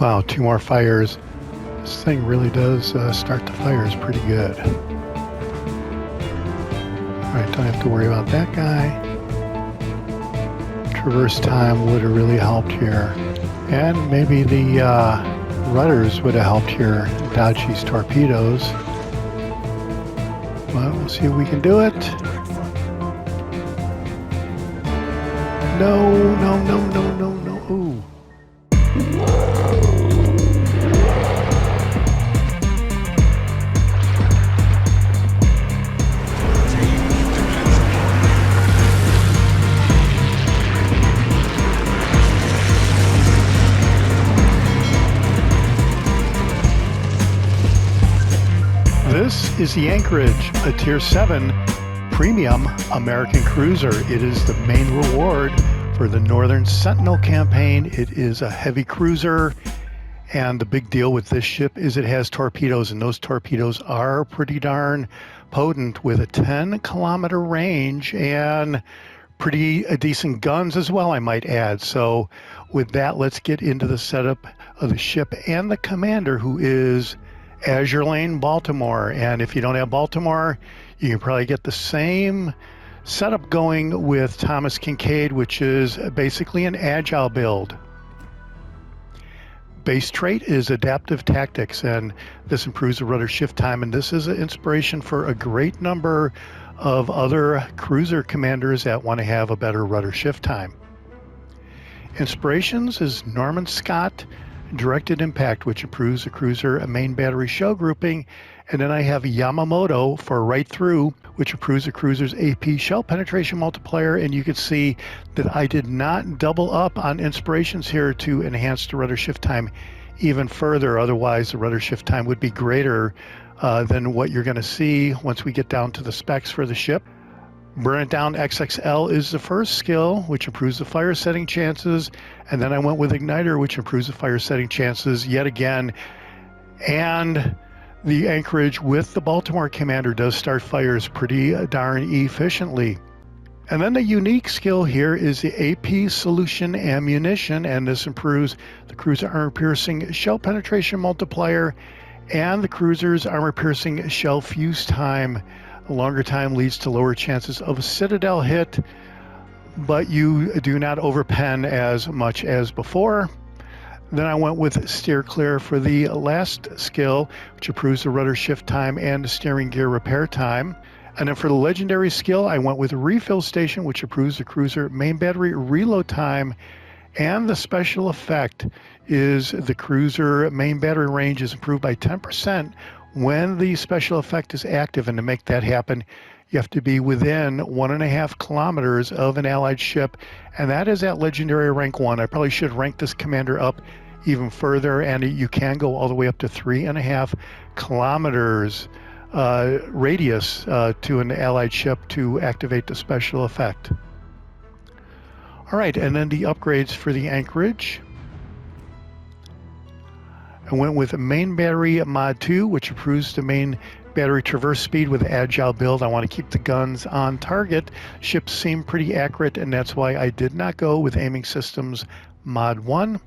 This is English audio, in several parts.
Wow, 2 more fires. This thing really does start the fires pretty good. Alright, don't have to worry about that guy. Traverse time would have really helped here. And maybe the rudders would have helped here dodge these torpedoes. Well, we'll see if we can do it. No, no, no, no, no, no. Ooh. This is the Anchorage, a Tier 7 premium American cruiser. It is the main reward for the Northern Sentinel campaign. It is a heavy cruiser, and the big deal with this ship is it has torpedoes, and those torpedoes are pretty darn potent with a 10-kilometer range and pretty decent guns as well, I might add. So with that, let's get into the setup of the ship and the commander, who is Agile, Baltimore. And if you don't have Baltimore, you can probably get the same setup going with Thomas Kincaid, which is basically an Agile build. Base trait is adaptive tactics, and this improves the rudder shift time, and this is an inspiration for a great number of other cruiser commanders that want to have a better rudder shift time. Inspirations is Norman Scott Directed Impact, which improves the cruiser main battery shell grouping. And then I have Yamamoto for Right Through, which improves the cruiser's AP shell penetration multiplier. And you can see that I did not double up on inspirations here to enhance the rudder shift time even further. Otherwise, the rudder shift time would be greater than what you're going to see once we get down to the specs for the ship. Burn It Down XXL is the first skill, which improves the fire setting chances. And then I went with Igniter, which improves the fire setting chances yet again. And the Anchorage with the Baltimore commander does start fires pretty darn efficiently. And then the unique skill here is the AP Solution Ammunition, and this improves the cruiser armor-piercing shell penetration multiplier and the cruiser's armor-piercing shell fuse time. A longer time leads to lower chances of a Citadel hit, but you do not overpen as much as before. Then I went with Steer Clear for the last skill, which improves the rudder shift time and the steering gear repair time. And then for the legendary skill, I went with Refill Station, which improves the cruiser main battery reload time. And the special effect is the cruiser main battery range is improved by 10% when the special effect is active. And to make that happen, you have to be within 1.5 kilometers of an allied ship, and that is at legendary rank 1. I probably should rank this commander up even further, and you can go all the way up to 3.5 kilometers radius to an allied ship to activate the special effect. All right, and then the upgrades for the Anchorage. I went with Main Battery Mod 2, which improves the main battery traverse speed with Agile build. I want to keep the guns on target. Ships seem pretty accurate, and that's why I did not go with Aiming Systems Mod 1.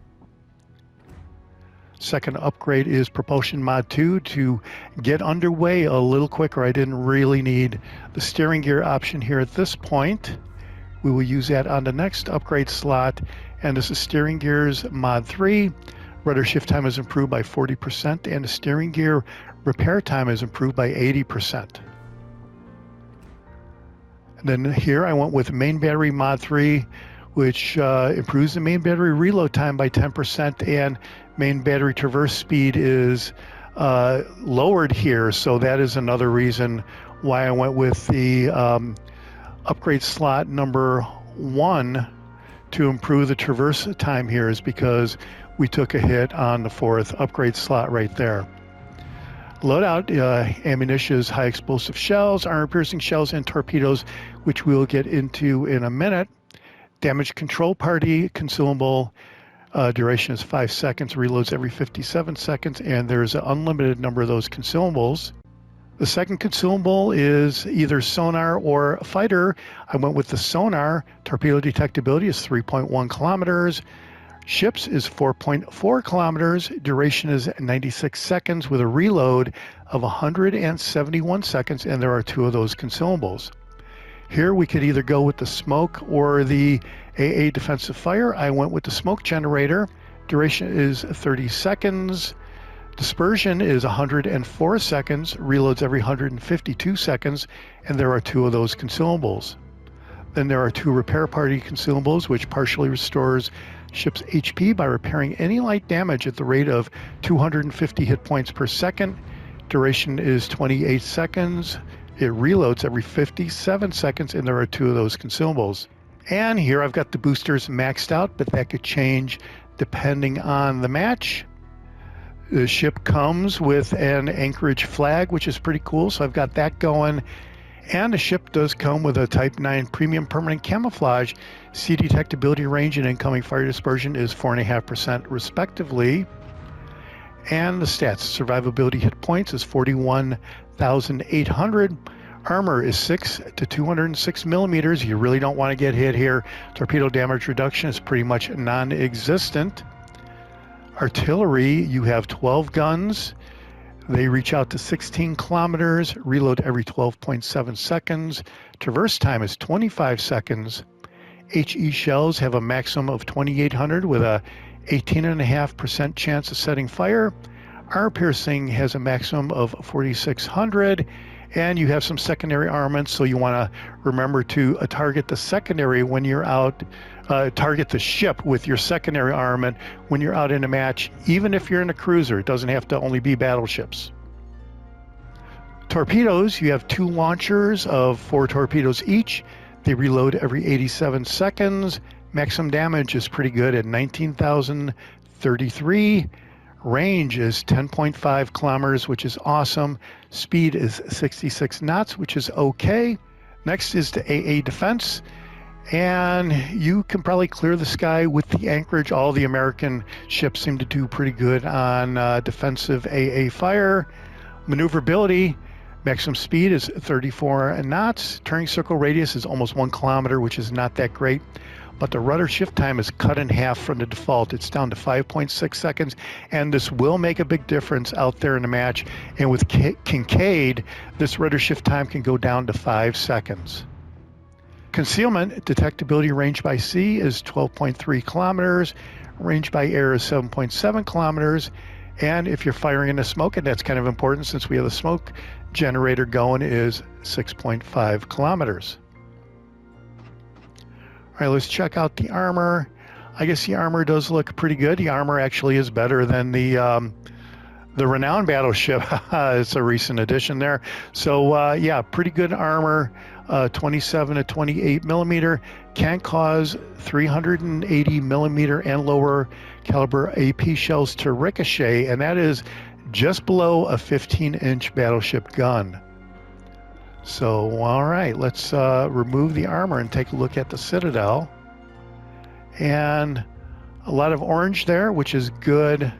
Second upgrade is Propulsion Mod 2 to get underway a little quicker. I didn't really need the steering gear option here at this point. We will use that on the next upgrade slot, and this is Steering Gears Mod 3. Rudder shift time is improved by 40%, and the steering gear repair time is improved by 80%. And then here I went with Main Battery Mod 3, which improves the main battery reload time by 10%, and main battery traverse speed is lowered here. So that is another reason why I went with the upgrade slot number 1 to improve the traverse time here, is because we took a hit on the 4th upgrade slot right there. Loadout ammunition is high explosive shells, armor-piercing shells, and torpedoes, which we'll get into in a minute. Damage control party consumable duration is 5 seconds, reloads every 57 seconds, and there's an unlimited number of those consumables. The second consumable is either sonar or fighter. I went with the sonar. Torpedo detectability is 3.1 kilometers. Ships is 4.4 kilometers, duration is 96 seconds with a reload of 171 seconds, and there are 2 of those consumables. Here we could either go with the smoke or the AA defensive fire. I went with the smoke generator. Duration is 30 seconds. Dispersion is 104 seconds, reloads every 152 seconds, and there are 2 of those consumables. Then there are 2 repair party consumables, which partially restores ship's HP by repairing any light damage at the rate of 250 hit points per second. Duration is 28 seconds. It reloads every 57 seconds, and there are 2 of those consumables. And here I've got the boosters maxed out, but that could change depending on the match. The ship comes with an Anchorage flag, which is pretty cool, so I've got that going. And the ship does come with a Type 9 Premium Permanent Camouflage. Sea detectability range and incoming fire dispersion is 4.5% respectively. And the stats, survivability hit points is 41,800. Armor is 6 to 206 millimeters. You really don't want to get hit here. Torpedo damage reduction is pretty much non-existent. Artillery, you have 12 guns. They reach out to 16 kilometers, reload every 12.7 seconds. Traverse time is 25 seconds. HE shells have a maximum of 2,800 with a 18.5% chance of setting fire. Armor piercing has a maximum of 4,600. And you have some secondary armaments, so you want to remember to target the secondary when you're out, target the ship with your secondary armament when you're out in a match, even if you're in a cruiser. It doesn't have to only be battleships. Torpedoes, you have 2 launchers of 4 torpedoes each. They reload every 87 seconds. Maximum damage is pretty good at 19,033. Range is 10.5 kilometers, which is awesome. Speed is 66 knots, which is okay. Next is the AA defense. And you can probably clear the sky with the Anchorage. All the American ships seem to do pretty good on defensive AA fire. Maneuverability, maximum speed is 34 knots. Turning circle radius is almost 1 kilometer, which is not that great. But the rudder shift time is cut in half from the default. It's down to 5.6 seconds, and this will make a big difference out there in the match. And with Kincaid, this rudder shift time can go down to 5 seconds. Concealment, detectability range by sea is 12.3 kilometers. Range by air is 7.7 kilometers. And if you're firing into smoke, and that's kind of important since we have the smoke generator going, is 6.5 kilometers. All right, let's check out the armor. I guess the armor does look pretty good. The armor actually is better than the Renown battleship. It's a recent addition there. So yeah, pretty good armor. 27 to 28 millimeter. Can't cause 380 millimeter and lower caliber AP shells to ricochet, and that is just below a 15-inch battleship gun. So, all right, let's remove the armor and take a look at the Citadel. And a lot of orange there, which is good.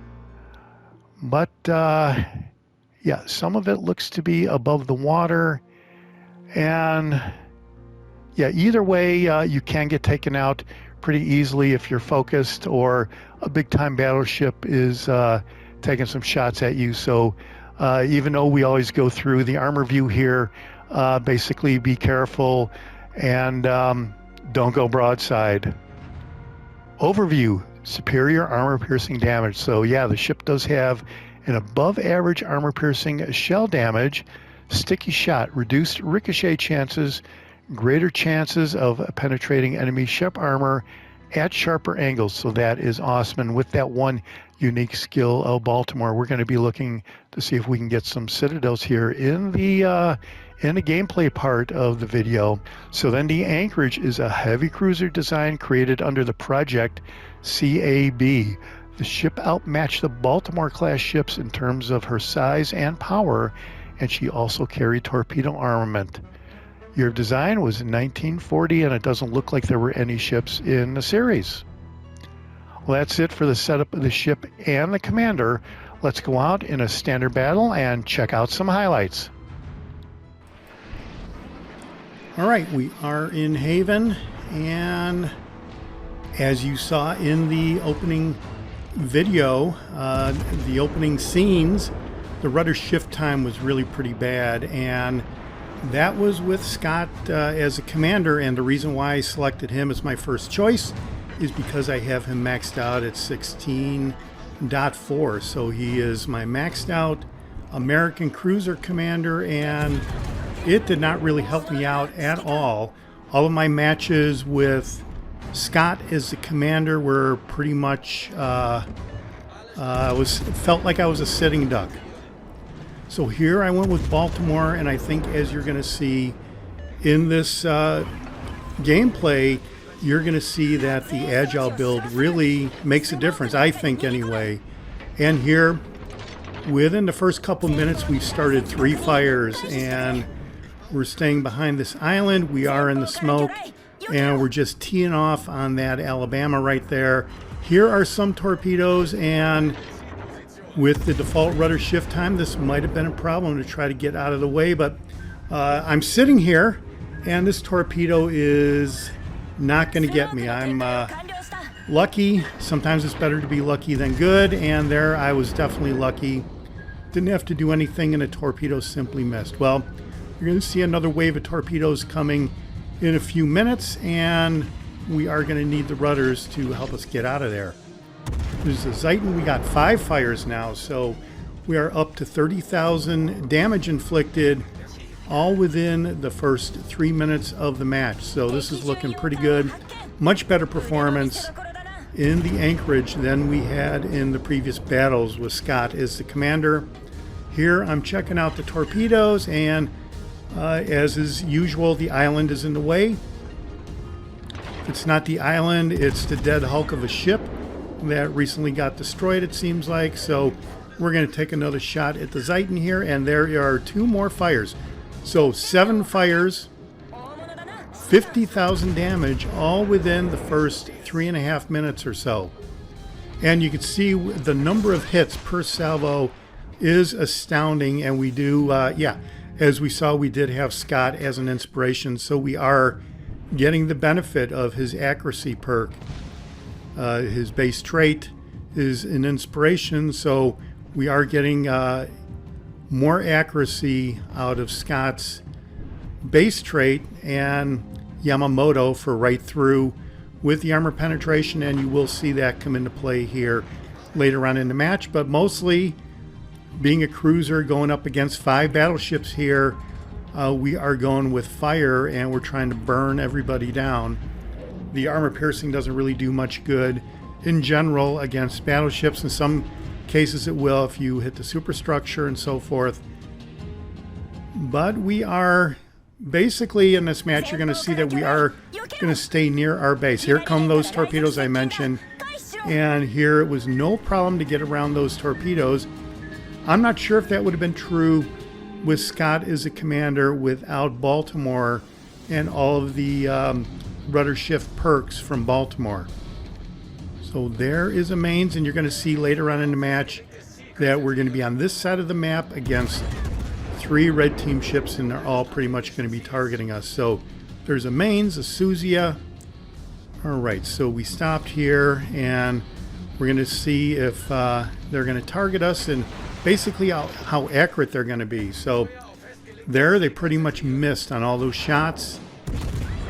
But, yeah, some of it looks to be above the water. And, yeah, either way, you can get taken out pretty easily if you're focused, or a big-time battleship is taking some shots at you. So, even though we always go through the armor view here, basically be careful and don't go broadside. Overview, superior armor piercing damage. So yeah, the ship does have an above average armor piercing shell damage, sticky shot, reduced ricochet chances, greater chances of penetrating enemy ship armor at sharper angles. So that is awesome. And with that one unique skill of Baltimore, we're going to be looking to see if we can get some Citadels here in the gameplay part of the video. So then the Anchorage is a heavy cruiser design created under the project CAB. The ship outmatched the Baltimore class ships in terms of her size and power, and she also carried torpedo armament. Year of design was in 1940, and it doesn't look like there were any ships in the series. Well, that's it for the setup of the ship and the commander. Let's go out in a standard battle and check out some highlights. All right, we are in Haven, and As you saw in the opening video, the opening scenes, the rudder shift time was really pretty bad, and that was with Scott as a commander. And the reason why I selected him as my first choice is because I have him maxed out at 16.4. So he is my maxed out American cruiser commander, and it did not really help me out at all. All of my matches with Scott as the commander were pretty much felt like I was a sitting duck. So here I went with Baltimore, and I think, as you're going to see in this gameplay, you're going to see that the Agile build really makes a difference, I think anyway. And here, within the first couple minutes, we started 3 fires, and we're staying behind this island. We are in the smoke, and we're just teeing off on that Alabama right there. Here are some torpedoes, and with the default rudder shift time, this might have been a problem to try to get out of the way, but I'm sitting here, and this torpedo is not going to get me. I'm lucky. Sometimes it's better to be lucky than good, and there I was definitely lucky. Didn't have to do anything, and a torpedo simply missed. Well, you're going to see another wave of torpedoes coming in a few minutes, and we are going to need the rudders to help us get out of there. There's a Titan. We got 5 fires now, so we are up to 30,000 damage inflicted, all within the first 3 minutes of the match. So this is looking pretty good. Much better performance in the Anchorage than we had in the previous battles with Scott as the commander. Here I'm checking out the torpedoes, and as is usual, the island is in the way. If it's not the island, it's the dead hulk of a ship that recently got destroyed, it seems like. So we're going to take another shot at the Titan here, and there are 2 more fires. So 7 fires, 50,000 damage, all within the first 3.5 minutes or so. And you can see the number of hits per salvo is astounding, and we do, as we saw, we did have Scott as an inspiration, so we are getting the benefit of his accuracy perk. His base trait is an inspiration, so we are getting more accuracy out of Scott's base trait and Yamamoto for right through with the armor penetration, and you will see that come into play here later on in the match. But mostly, being a cruiser going up against 5 battleships here, we are going with fire, and we're trying to burn everybody down. The armor piercing doesn't really do much good in general against battleships. In some cases it will if you hit the superstructure and so forth. But we are basically, in this match, you're going to see that we are going to stay near our base. Here come those torpedoes I mentioned, and here it was no problem to get around those torpedoes. I'm not sure if that would have been true with Scott as a commander without Baltimore and all of the rudder shift perks from Baltimore. So there is a Mainz, and you're going to see later on in the match that we're going to be on this side of the map against 3 red team ships, and they're all pretty much going to be targeting us. So there's a Mainz, a Suzia. All right, so we stopped here, and we're going to see if they're going to target us and basically how accurate they're going to be. So there, they pretty much missed on all those shots,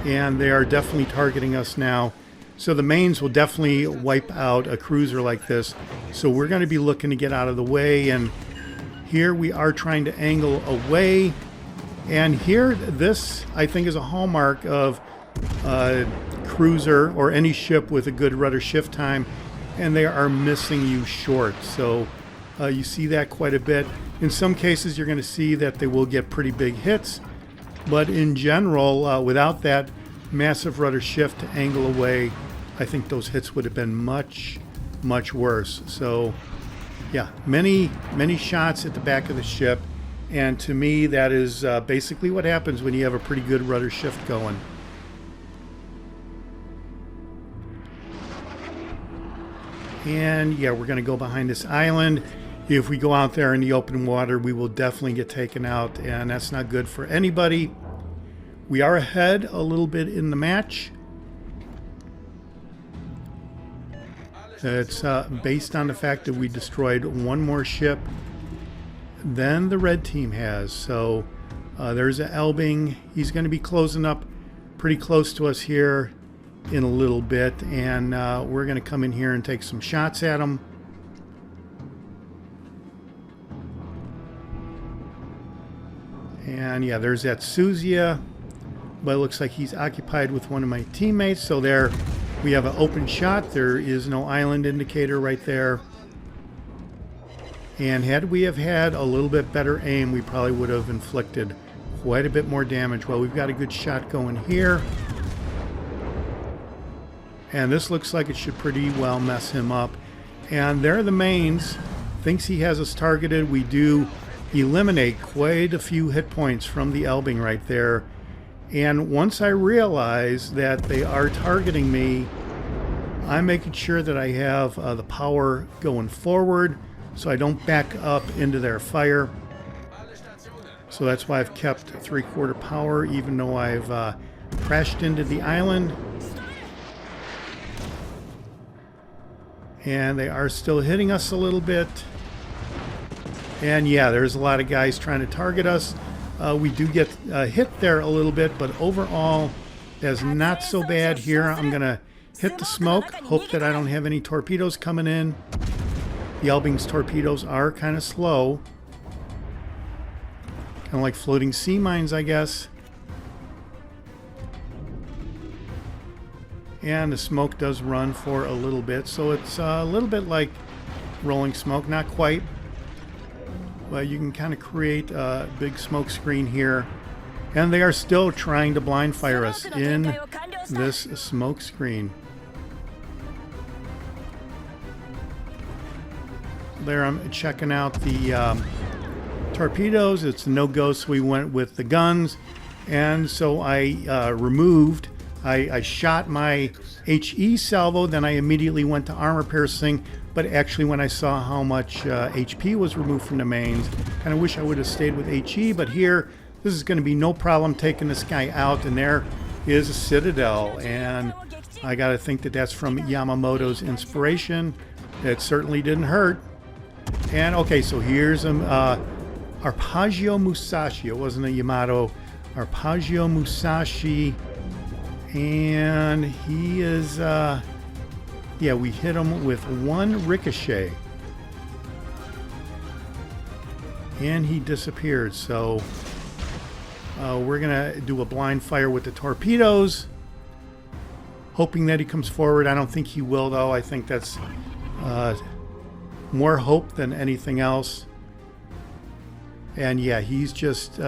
and they are definitely targeting us now. So the Mainz will definitely wipe out a cruiser like this. So we're going to be looking to get out of the way, and here we are trying to angle away. And here, this I think is a hallmark of a cruiser or any ship with a good rudder shift time, and they are missing you short. So you see that quite a bit. In some cases you're going to see that they will get pretty big hits, but in general, without that massive rudder shift to angle away, I think those hits would have been much, much worse. So yeah, many shots at the back of the ship, and to me that is basically what happens when you have a pretty good rudder shift going. And yeah, we're going to go behind this island. If we go out there in the open water, we will definitely get taken out, and that's not good for anybody. We are ahead a little bit in the match. It's based on the fact that we destroyed one more ship than the red team has. So there's an Elbing. He's going to be closing up pretty close to us here in a little bit, and we're going to come in here and take some shots at him. And yeah, there's that Suzia, but it looks like he's occupied with one of my teammates. So there we have an open shot. There is no island indicator right there. And had we have had a little bit better aim, we probably would have inflicted quite a bit more damage. Well, we've got a good shot going here. And this looks like it should pretty well mess him up. And there the Mainz thinks he has us targeted. We do eliminate quite a few hit points from the Elbing right there. And once I realize that they are targeting me, I'm making sure that I have the power going forward so I don't back up into their fire. So that's why I've kept 3/4 power even though I've crashed into the island. And they are still hitting us a little bit. And yeah, there's a lot of guys trying to target us. We do get hit there a little bit, but overall, that's not so bad here. I'm going to hit the smoke, hope that I don't have any torpedoes coming in. The Elbing's torpedoes are kind of slow. Kind of like floating sea mines, I guess. And the smoke does run for a little bit, so it's a little bit like rolling smoke, not quite. But you can kind of create a big smoke screen here. And they are still trying to blind fire us in this smoke screen. There I'm checking out the torpedoes. It's a no-go, so we went with the guns. And so I removed, I shot my HE salvo, then I immediately went to armor piercing. But actually when I saw how much HP was removed from the Mainz, kind of wish I would have stayed with HE, but here, this is going to be no problem taking this guy out, and there is a Citadel, and I got to think that that's from Yamamoto's inspiration. It certainly didn't hurt. And okay, so here's Arpeggio Musashi. It wasn't a Yamato. Arpeggio Musashi, and he is... yeah, we hit him with one ricochet. And he disappeared. So we're going to do a blind fire with the torpedoes, hoping that he comes forward. I don't think he will, though. I think that's more hope than anything else. And yeah, he's just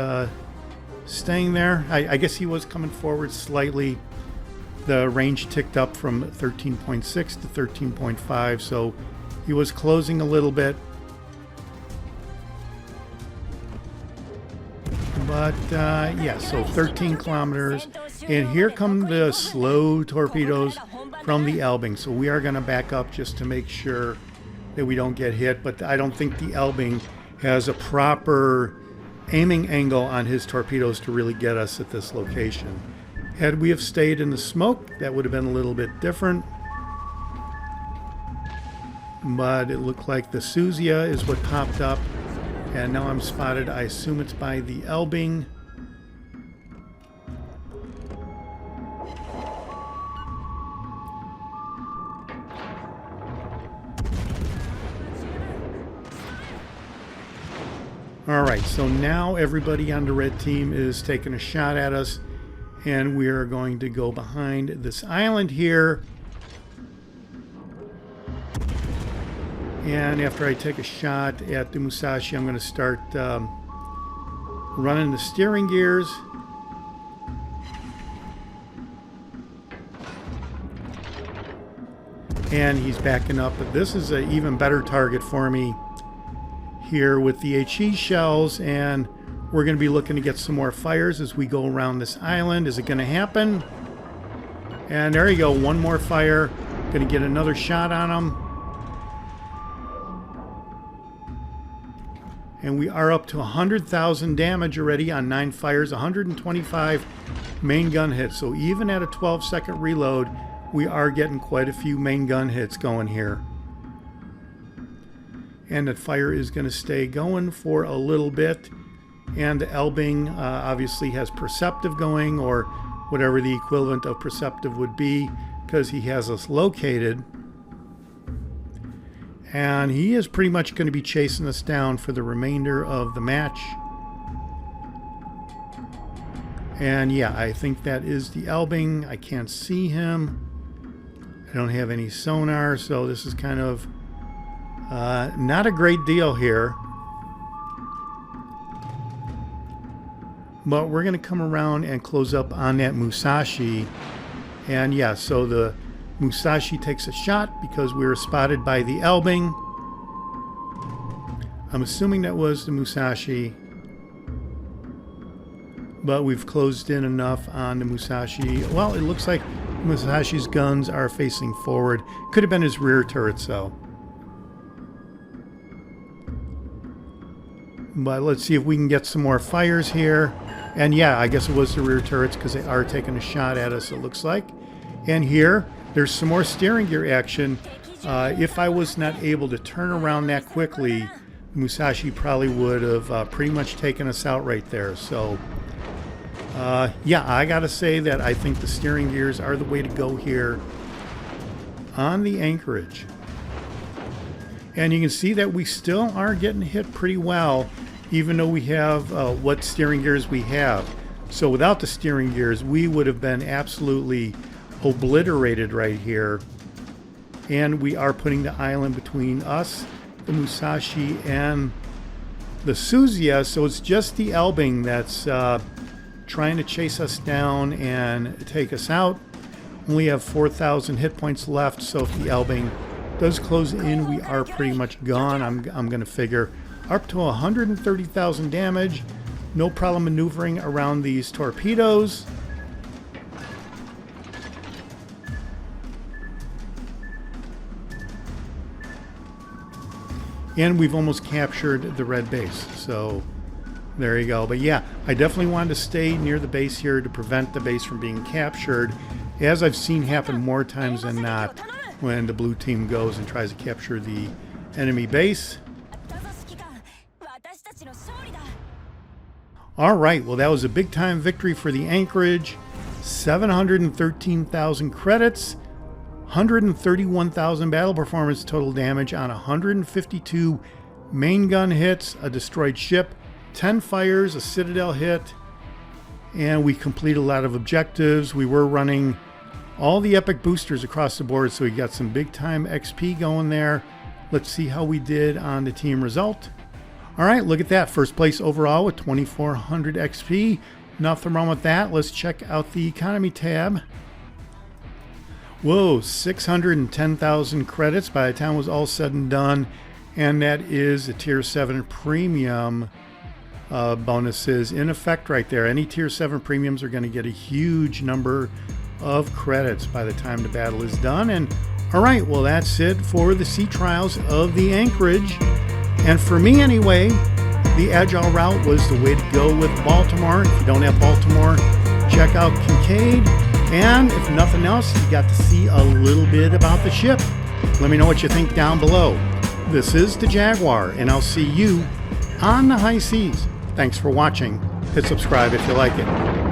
staying there. I guess he was coming forward slightly. The range ticked up from 13.6 to 13.5, so he was closing a little bit. But yeah, so 13 kilometers. And here come the slow torpedoes from the Elbing. So we are going to back up just to make sure that we don't get hit. But I don't think the Elbing has a proper aiming angle on his torpedoes to really get us at this location. Had we have stayed in the smoke, that would have been a little bit different. But it looked like the Suzia is what popped up. And now I'm spotted. I assume it's by the Elbing. All right, so now everybody on the red team is taking a shot at us. And we are going to go behind this island here. And after I take a shot at the Musashi, I'm going to start running the steering gears. And he's backing up. But this is an even better target for me here with the HE shells. And we're going to be looking to get some more fires as we go around this island. Is it going to happen? And there you go. One more fire. Going to get another shot on him. And we are up to 100,000 damage already on 9 fires. 125 main gun hits. So even at a 12-second reload, we are getting quite a few main gun hits going here. and that fire is going to stay going for a little bit. And the Elbing obviously has perceptive going, or whatever the equivalent of perceptive would be, because he has us located. And he is pretty much going to be chasing us down for the remainder of the match. And yeah, I think that is the Elbing. I can't see him. I don't have any sonar, so this is kind of not a great deal here. But we're going to come around and close up on that Musashi. And yeah, so the Musashi takes a shot because we were spotted by the Elbing. I'm assuming that was the Musashi. But we've closed in enough on the Musashi. Well, it looks like Musashi's guns are facing forward. Could have been his rear turrets, though. But let's see if we can get some more fires here. And yeah, I guess it was the rear turrets because they are taking a shot at us, it looks like. And here, there's some more steering gear action. If I was not able to turn around that quickly, Musashi probably would have pretty much taken us out right there. So, yeah, I gotta say that I think the steering gears are the way to go here on the Anchorage. And you can see that we still are getting hit pretty well, even though we have what steering gears we have. So without the steering gears, we would have been absolutely obliterated right here. And we are putting the island between us, the Musashi, and the Suzuya. So it's just the Elbing that's trying to chase us down and take us out. Only have 4,000 hit points left, so if the Elbing does close in, we are pretty much gone. I'm going to figure up to 130,000 damage. No problem maneuvering around these torpedoes. And we've almost captured the red base. So there you go. But yeah, I definitely wanted to stay near the base here to prevent the base from being captured, as I've seen happen more times than not when the blue team goes and tries to capture the enemy base. All right, well, that was a big time victory for the Anchorage. 713,000 credits, 131,000 battle performance total damage on 152 main gun hits, a destroyed ship, 10 fires, a Citadel hit, and we completed a lot of objectives. We were running all the epic boosters across the board, so we got some big time XP going there. Let's see how we did on the team result. All right, look at that. First place overall with 2,400 XP. Nothing wrong with that. Let's check out the economy tab. Whoa, 610,000 credits by the time it was all said and done. And that is the Tier 7 Premium bonuses in effect right there. Any Tier 7 Premiums are going to get a huge number of credits by the time the battle is done. And all right, well, that's it for the sea trials of the Anchorage. And for me anyway, the Agile route was the way to go with Baltimore. If you don't have Baltimore, check out Kincaid. And if nothing else, you got to see a little bit about the ship. Let me know what you think down below. This is the Jaguar, and I'll see you on the high seas. Thanks for watching. Hit subscribe if you like it.